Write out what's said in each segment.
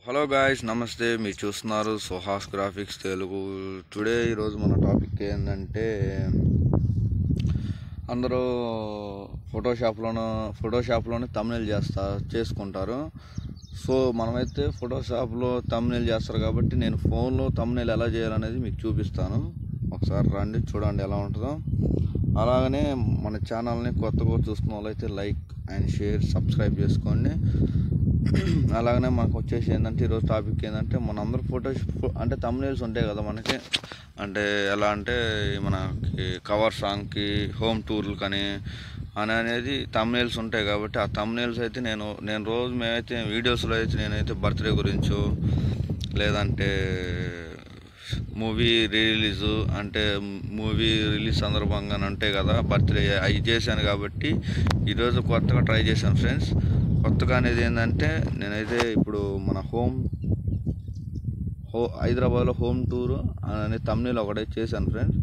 Hello guys, నమస్తే. మీరు చూస్తున్నారు సుహాస్ గ్రాఫిక్స్ తెలుగు. టుడే ఈరోజు మన టాపిక్ ఏంటంటే, అందరూ ఫోటోషాప్లోనే థంబ్నెయిల్ చేసుకుంటారు. సో మనమైతే ఫోటోషాప్లో థంబ్నెయిల్ చేస్తారు కాబట్టి నేను ఫోన్లో థంబ్నెయిల్ ఎలా చేయాలనేది మీకు చూపిస్తాను. ఒకసారి రండి, చూడండి ఎలా ఉంటుందో. అలాగనే మన ఛానల్ని కొత్తగా చూస్తున్న వాళ్ళైతే లైక్ అండ్ షేర్, సబ్స్క్రైబ్ చేసుకోండి. అలాగనే మనకు వచ్చేసి ఏంటంటే, ఈరోజు టాపిక్ ఏంటంటే, మనందరూ అంటే థంబ్నెయిల్స్ ఉంటాయి కదా మనకి. అంటే ఎలా అంటే, మనకి కవర్ సాంగ్కి, హోమ్ టూర్లు అనేది థంబ్నెయిల్స్ ఉంటాయి కాబట్టి, ఆ థంబ్నెయిల్స్ అయితే నేను రోజు మేమైతే వీడియోస్లో అయితే నేనైతే బర్త్డే గురించో, లేదంటే మూవీ రిలీజ్ సందర్భంగా ఉంటాయి కదా, బర్త్డే అవి చేశాను కాబట్టి ఈరోజు కొత్తగా ట్రై చేశాను ఫ్రెండ్స్. కొత్తగా అనేది ఏంటంటే, నేనైతే ఇప్పుడు మన హైదరాబాద్లో హోమ్ టూర్ అనే థంబ్నెయిల్ ఒకటే చేశాను ఫ్రెండ్స్.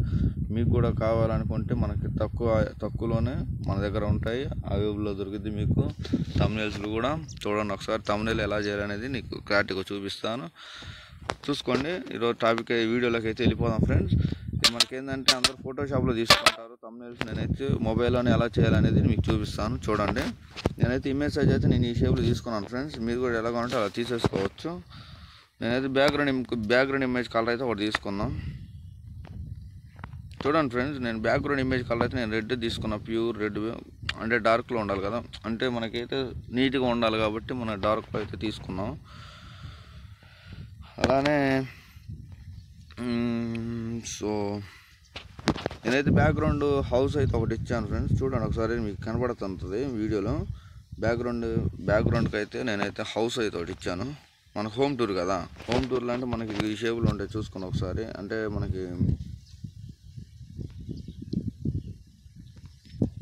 మీకు కూడా కావాలనుకుంటే మనకి తక్కువలోనే మన దగ్గర ఉంటాయి, అవైలబుల్లో దొరికింది మీకు థంబ్నెయిల్స్ కూడా. చూడండి ఒకసారి థంబ్నెయిల్ ఎలా చేయాలనేది నీకు క్లారిటీగా చూపిస్తాను, చూసుకోండి. ఈరోజు టాపిక్ వీడియోలోకి అయితే వెళ్ళిపోదాం ఫ్రెండ్స్. మనకేంటంటే, అందరూ ఫోటోషాప్లో తీసుకుంటారు థంబ్నెయిల్స్. నేనైతే మొబైల్లోనే ఎలా చేయాలనేది మీకు చూపిస్తాను, చూడండి. నేనైతే ఇమేజ్ సైజ్ అయితే నేను ఈ షేప్లో తీసుకున్నాను ఫ్రెండ్స్. మీరు కూడా ఎలా కావాలంటే అలా తీసేసుకోవచ్చు. నేనైతే బ్యాక్గ్రౌండ్ ఇమేజ్ కలర్ అయితే ఒకటి తీసుకుందాం. చూడండి ఫ్రెండ్స్, నేను బ్యాక్గ్రౌండ్ ఇమేజ్ కలర్ అయితే నేను రెడ్ తీసుకున్నా, ప్యూర్ రెడ్. అంటే డార్క్లో ఉండాలి కదా, అంటే మనకైతే నీట్గా ఉండాలి కాబట్టి మనం డార్క్లో అయితే తీసుకున్నాం. అలానే సో నేనైతే బ్యాక్గ్రౌండ్ హౌస్ అయితే ఒకటి ఇచ్చాను ఫ్రెండ్స్. చూడండి ఒకసారి, మీకు కనబడుతుంటుంది వీడియోలో. బ్యాక్గ్రౌండ్కి అయితే నేనైతే హౌస్ అయితే ఒకటి ఇచ్చాను. మన హోమ్ టూర్ కదా, హోమ్ టూర్లో అంటే మనకి ఈ షేపులు ఉంటాయి, చూసుకుని ఒకసారి. అంటే మనకి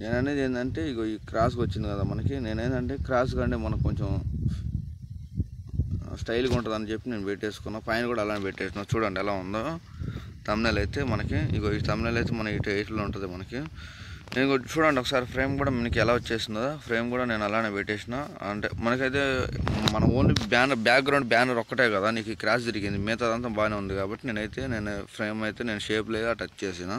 నేననేది ఏంటంటే, ఇగో ఈ క్రాస్కి వచ్చింది కదా మనకి. నేనేంటంటే క్రాస్ కంటే మనకు కొంచెం స్టైల్గా ఉంటుందని చెప్పి నేను పెట్టేసుకున్నా. పైన కూడా అలానే పెట్టేసిన. చూడండి ఎలా ఉందో థంబ్నెయిల్ అయితే మనకి. ఇగో ఈ థంబ్నెయిల్ అయితే మన ఇట్లా ఉంటుంది మనకి. నేను చూడండి ఒకసారి, ఫ్రేమ్ కూడా మనకి ఎలా వచ్చేసిందో. ఫ్రేమ్ కూడా నేను అలానే పెట్టేసిన. అంటే మనకైతే మన ఓన్లీ బ్యాక్గ్రౌండ్ బ్యానర్ ఒక్కటే కదా నీకు క్రాస్ తిరిగింది, మిగతాదంతా బాగానే ఉంది కాబట్టి నేను ఫ్రేమ్ అయితే నేను షేప్లో టచ్ చేసిన.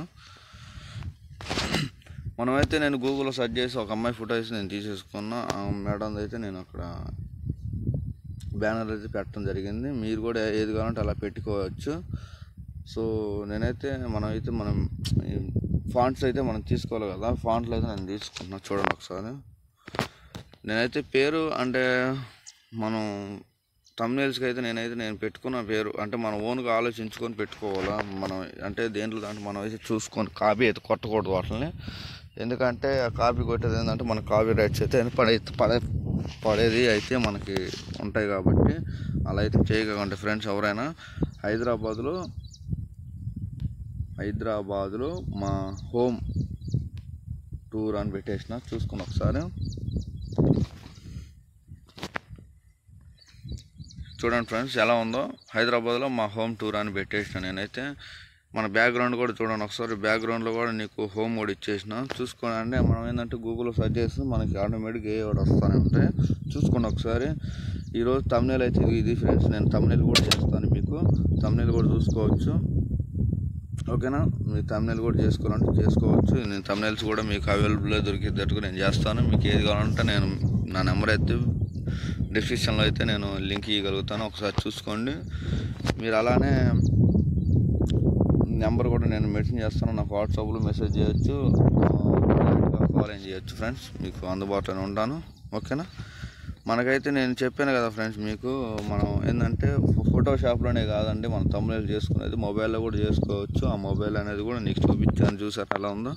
మనమైతే నేను గూగుల్లో సెర్చ్ చేసి ఒక అమ్మాయి ఫోటో వేసి నేను తీసేసుకున్నా. మేడం అయితే నేను అక్కడ బ్యానర్ అయితే పెట్టడం జరిగింది. మీరు కూడా ఏది కావాలంటే అలా పెట్టుకోవచ్చు. సో నేనైతే మనం ఫాంట్స్ అయితే మనం తీసుకోవాలి కదా, ఫాంట్లు అయితే నేను తీసుకున్నా. చూడండి ఒకసారి, నేనైతే పేరు అంటే మనం థంబ్నెయిల్స్కి అయితే నేను పెట్టుకున్న పేరు అంటే మనం ఓన్గా ఆలోచించుకొని పెట్టుకోవాలా. మనం అంటే దేంట్లో దాంట్లో మనం అయితే చూసుకొని కాపీ అయితే కొట్టకూడదు వాటిని. ఎందుకంటే ఆ కాపీ కొట్టేది ఏంటంటే మన కాపీ రైట్స్ అయితే పడేది అయితే మనకి ఉంటాయి కాబట్టి అలా అయితే చేయకండి ఫ్రెండ్స్. ఎవరైనా హైదరాబాదులో మా హోమ్ టూర్ అని పెట్టేసిన, చూసుకుని ఒకసారి. చూడండి ఫ్రెండ్స్ ఎలా ఉందో, హైదరాబాద్లో మా హోమ్ టూర్ అని పెట్టేసిన. నేనైతే మన బ్యాక్గ్రౌండ్ కూడా చూడండి ఒకసారి, బ్యాక్గ్రౌండ్లో కూడా నీకు హోమ్ కూడా ఇచ్చేసిన. చూసుకోండి. అంటే మనం ఏంటంటే గూగుల్లో సెర్చ్ చేస్తే మనకి ఆటోమేటిక్గా ఏ ఒకటి వస్తూనే ఉంటాయి, చూసుకోండి ఒకసారి. ఈరోజు థంబ్నెయిల్ అయితే ఇది ఫ్రెండ్స్. నేను థంబ్నెయిల్ కూడా చేస్తాను, మీకు థంబ్నెయిల్ కూడా చూసుకోవచ్చు. ఓకేనా, మీరు థంబ్నెయిల్ కూడా చేసుకోవాలంటే చేసుకోవచ్చు. నేను థంబ్నెయిల్స్ కూడా మీకు అవైలబుల్గా దొరికేటట్టుగా నేను చేస్తాను. మీకు ఏది కావాలంటే నా నెంబర్ అయితే డిస్క్రిప్షన్లో అయితే నేను లింక్ ఇవ్వగలుగుతాను, ఒకసారి చూసుకోండి. మీరు అలానే నెంబర్ కూడా నేను మెన్షన్ చేస్తాను, నాకు వాట్సాప్లో మెసేజ్ చేయొచ్చు, కాల్ చేయొచ్చు ఫ్రెండ్స్. మీకు అందుబాటులోనే ఉంటాను, ఓకేనా. మనకైతే నేను చెప్పాను కదా ఫ్రెండ్స్ మీకు, మనం ఏంటంటే ఫోటోషాప్లోనే కాదండి మనం థంబ్నెయిల్ చేసుకునేది మొబైల్లో కూడా చేసుకోవచ్చు. ఆ మొబైల్ అనేది కూడా నీకు చూపించాను, చూసారు ఎలా ఉందో.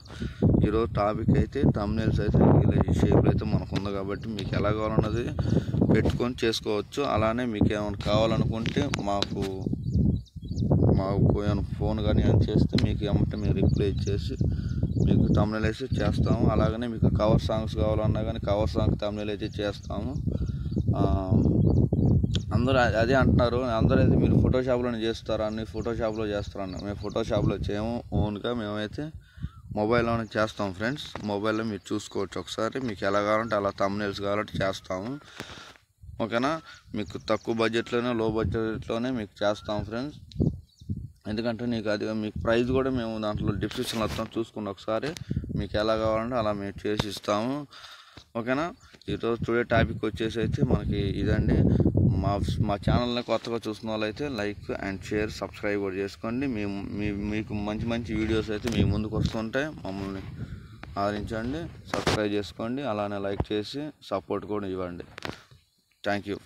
ఈరోజు టాపిక్ అయితే థంబ్నెయిల్స్ అయితే ఈ షేప్లో అయితే మనకు ఉంది కాబట్టి మీకు ఎలా కావాలన్నది పెట్టుకొని చేసుకోవచ్చు. అలానే మీకు ఏమైనా కావాలనుకుంటే మాకు ఏమైనా ఫోన్ కానీ ఏమైనా చేస్తే మీకు ఏమంటే మీరు రిప్లై ఇచ్చేసి మీకు థంబ్నెయిల్ అయితే చేస్తాము. అలాగనే మీకు కవర్ సాంగ్స్ కావాలన్నా కానీ కవర్ సాంగ్ థంబ్నెయిల్ అయితే చేస్తాము. అందరూ అదే అంటున్నారు, అందరూ అయితే మీరు ఫోటోషాప్లోనే చేస్తారని, ఫోటోషాప్లో చేస్తారని. మేము ఫోటోషాప్లో చేయము, ఓన్గా మేమైతే మొబైల్లోనే చేస్తాం ఫ్రెండ్స్. మొబైల్లో మీరు చూసుకోవచ్చు ఒకసారి, మీకు ఎలా కావాలంటే అలా థంబ్నెయిల్స్ కావాలంటే చేస్తాము. ఓకేనా. మీకు తక్కువ బడ్జెట్లోనే లో బడ్జెట్లోనే మీకు చేస్తాం ఫ్రెండ్స్. ఎందుకంటే మీకు ప్రైస్ కూడా మేము దాంట్లో డిస్క్రిప్షన్లో వస్తాం, చూసుకుని ఒకసారి మీకు ఎలా కావాలంటే అలా మేము చేసి ఇస్తాము. ఓకేనా. ఈరోజు టుడే టాపిక్ వచ్చేసి అయితే మనకి ఇదండి. మా ఛానల్ని కొత్తగా చూసిన వాళ్ళైతే లైక్ అండ్ షేర్ సబ్స్క్రైబ్ కూడా చేసుకోండి. మీకు మంచి మంచి వీడియోస్ అయితే మీ ముందుకు వస్తుంటాయి. మమ్మల్ని ఆదరించండి, సబ్స్క్రైబ్ చేసుకోండి, అలానే లైక్ చేసి సపోర్ట్ కూడా ఇవ్వండి. Thank you.